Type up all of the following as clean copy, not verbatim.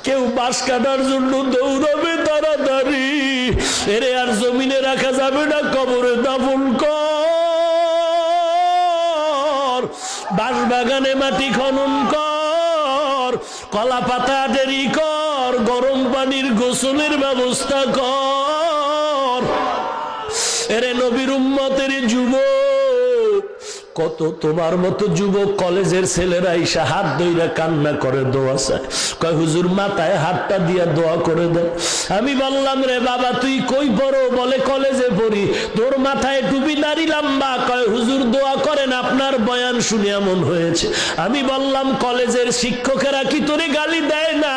কেউ বাঁশ কাটার জন্য দৌড়াবে তাড়াতাড়ি। এরে আর জমিনে রাখা যাবে না, কবরে দাফন কর, বাঁশ বাগানে মাটি খনন কর, কলা পাতা দেরি কর, গরম পানির গোসলের ব্যবস্থা কর। এরে নবীর উম্মতের যুবক, কত তোমার মতো যুবক কলেজের ছেলেরা এসে হাত ধইরা কান্না করে দোয়া চায়, কয় হুজুর মাথায় হাতটা দিয়া দোয়া করে দেন। আমি বললাম রে বাবা তুই কই পড়ো? বলে কলেজে পড়ি। তোর মাথায় টুপি দাড়ি লম্বা, কয় হুজুর দোয়া করেন আপনার বয়ান শুনে এমন হয়েছে। আমি বললাম কলেজের শিক্ষকেরা কি তোরে গালি দেয় না?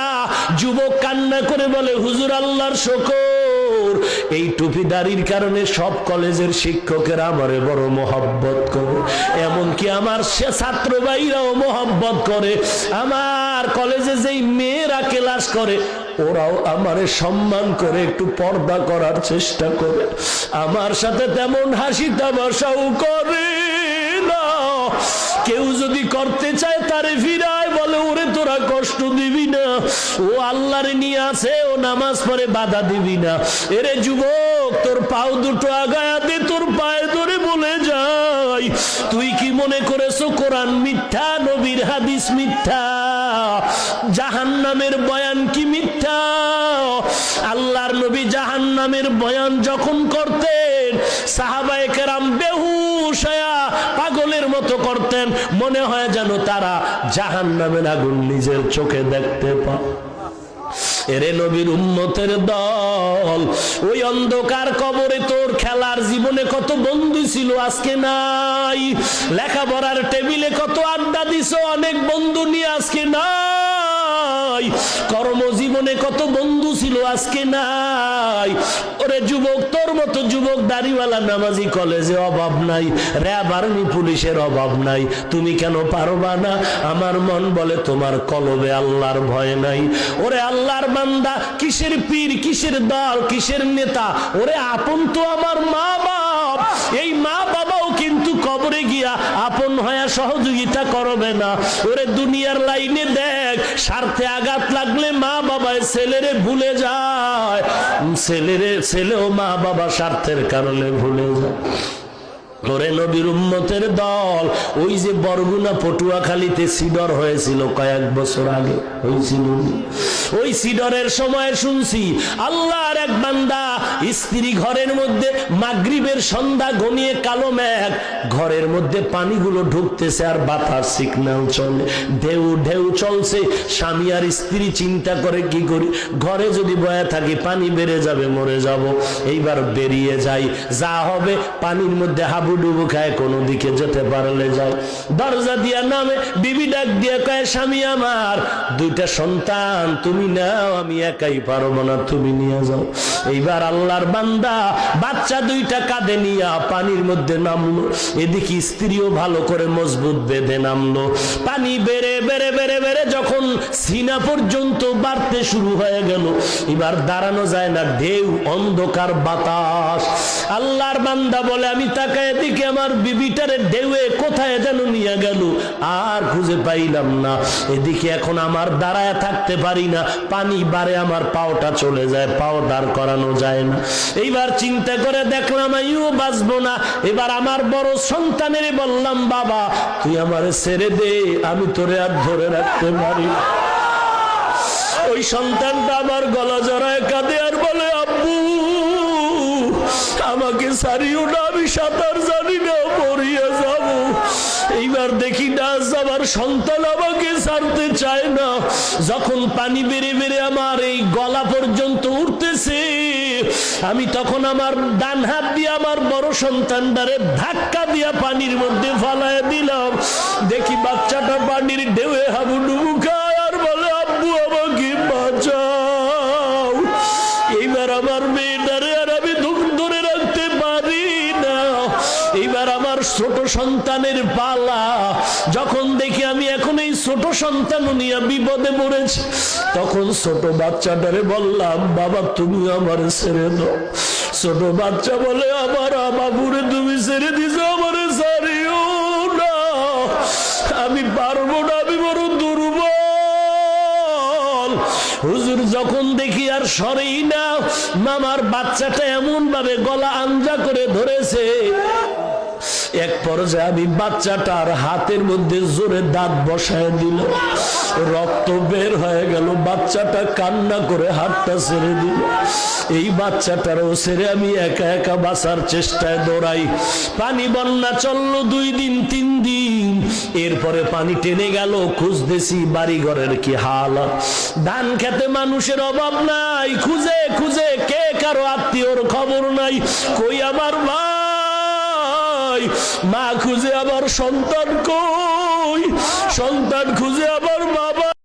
যুবক কান্না করে বলে হুজুর আল্লাহর শুকর, এই টুপি দাড়ির কারণে সব কলেজের শিক্ষকেরা আমারে বড় মহব্বত করে, এমনকি আমার সে ছাত্র ভাইরাও মহব্বত করে। আমার কলেজে যেই মেয়েরা ক্লাস করে ওরাও আমারে সম্মান করে, একটু পর্দা করার চেষ্টা করে, আমার সাথে তেমন হাসি তামাশাও করে না। কেউ যদি করতে চায় তারে ফিরায়, বলে ওরে তোরা কষ্ট দিবি না, ও আল্লাহরে নিয়ে আছে, ও নামাজ পড়ে, বাধা দিবি না। এরে যুবক তোর পাও দুটো আগায়া দে, তোর পায়ে ধরে বলে যাই, তুই কি মনে করেছো কোরআন মিথ্যা, নবীর হাদিস মিথ্যা, জাহান্নামের বয়ান কি মিথ্যা? আল্লাহর নবী জাহান্নামের বয়ান যখন করতেন সাহাবায়ে কেরাম বেহুশ হয়ে পাগলের মতো করতেন, মনে হয় যেন তারা জাহান্নামের আগুন নিজের চোখে দেখতে পায়। এরে নবীর উম্মতের দল, ওই অন্ধকার কবরে তোর খেলার জীবনে কত বন্ধু ছিল আজকে নাই, লেখাপড়ার টেবিলে কত আড্ডা দিছো অনেক বন্ধু নিয়ে আজকে নাই, কর্মজীবনে কত বন্ধু ছিল আজকে নাই। ওরে যুবক তোর মতো যুবক দাড়িওয়ালা নামাজি কলেজে অভাব নাই, র্যাব আর্মি পুলিশের অভাব নাই, তুমি কেন পারবা না? আমার মন বলে তোমার কলবে আল্লাহর ভয় নাই। ওরে আল্লাহর বান্দা, কিসের পীর, কিসের দল, কিসের নেতা? ওরে আপন তো আমার মা বাপ, এই মা বাবাও কিন্তু কবরে গিয়া আপন হয়ে সহযোগিতা করবে না। ওরে দুনিয়ার লাইনে দেখ, স্বার্থে আঘাত লাগলে মা বাবায় ছেলেরে ভুলে যায়, ছেলেও মা বাবা স্বার্থের কারণে ভুলে যায়। ওরে নবীর উম্মতের দল, ওই যে বরগুনা পটুয়াখালীতে সিডর হয়েছিল কয়েক বছর আগে, হয়েছিল, ওই সিডরের সময় শুনছি আল্লাহর এক বান্দা স্ত্রী ঘরের মধ্যে মাগরিবের সন্ধ্যা ঘনিয়ে কালো মেঘ, ঘরের মধ্যে পানিগুলো ঢুকতেছে আর বাতাস সিগন্যাল চলে, ঢেউ ঢেউ চলছে। স্বামী আর স্ত্রী চিন্তা করে কি করি, ঘরে যদি বয়া থাকি পানি বেড়ে যাবে, মরে যাব, এইবার বেরিয়ে যাই, যা হবে পানির মধ্যে হাবুডুবু খায়, কোনো দিকে যেতে পারলে যাও। দরজা দিয়া নামে, বিবি ডাক দিয়া কয় স্বামী আমার দুইটা সন্তান তুমি নাও, আমি একাই পারবো না, তুমি নিয়ে যাও। এইবার আল্লাহর বান্দা বাচ্চা দুইটা কাঁধে নিয়া পানির মধ্যে নামলো, এদিকে স্ত্রীও ভালো করে মজবুত বেঁধে নামলো। পানি বেড়ে বেড়ে বেড়ে বেড়ে যখন সিনা পর্যন্ত বাড়তে শুরু হয়ে গেল, এবার দাঁড়ানো যায় না, ঢেউ, অন্ধকার, বাতাস। আল্লাহর বান্দা বলে আমি তাকায় এদিকে আমার বিবিটারে ঢেউয়ে কোথায় যেন নিয়ে গেল, আর খুঁজে পাইলাম না। এদিকে এখন আমার দাঁড়ায় থাকতে পারি না, পানি বাড়ে, আমার পাওটা চলে যায়, পাও দাঁড় করানো যায় না। এইবার চিন্তা করে দেখলাম আমিও বাঁচবো না। এবার আমার বড় সন্তানের বললাম বাবা তুই আমারে ছেড়ে দে, আমি তোরে আর ধরে রাখতে পারি না। ওই সন্তানটা আমার গলা জড়ায় কাঁদে আর বলে আব্বু আমাকে ছাড়িও না, আমি সাঁতার জানি না, মরিয়া যাব। এইবার দেখি না আমার সন্তান আমাকে ছাড়তে চায় না। যখন পানি বেড়ে বেড়ে আমার এই গলা পর্যন্ত উঠতেছে, আমি তখন আমার ডান হাত দিয়ে আমার বড় সন্তানটারে ধাক্কা দিয়া পানির মধ্যে ফালায় দিলাম। দেখি বাচ্চাটা পানির ঢেউয়ে হাবুডুবু খায় আর বলে আব্বু আমাকে বাঁচাও। এইবার আমার মেয়েটারে আর আমি ধরে রাখতে পারি না। এইবার আমার ছোট সন্তানের পালা, যখন দেখি আমি এখন এই ছোট সন্তান নিয়ে বিপদে পড়েছি, তখন ছোট বাচ্চাটারে বললাম বাবা তুমি আমার ছেড়ে দাও। ছোট বাচ্চা বলে আমার বাবুরে তুমি ছেড়ে দিছো, আমার ছাড়িও না, আমি পারবো না, আমি বড় দুর্বল। হুজুর যখন দেখি আর সরেই না, মামার বাচ্চাটা এমন ভাবে গলা আঞ্জা করে ধরেছে, এক পর্যায়ে আমি বাচ্চাটার হাতের মধ্যে জোরে দাঁত বসায় দিল, রক্ত বের হয়ে গেল, বাচ্চাটা কান্না করে হাতটা ছেড়ে দিল। এই বাচ্চাটারও ছেড়ে আমি একা একা বাঁচার চেষ্টায় দৌড়াই। পানি বন্যা চললো 2 দিন 3 দিন, এরপরে পানি টেনে গেল, খুঁজতেছি বাড়ি ঘরের কি হালত। ধান খেতে মানুষের অভাব নাই, খুঁজে খুঁজে কে কারো আত্মীয়র খবর নাই, কই আমার ভাই, মা খুঁজে আবার সন্তান কই, সন্তান খুঁজে আবার বাবা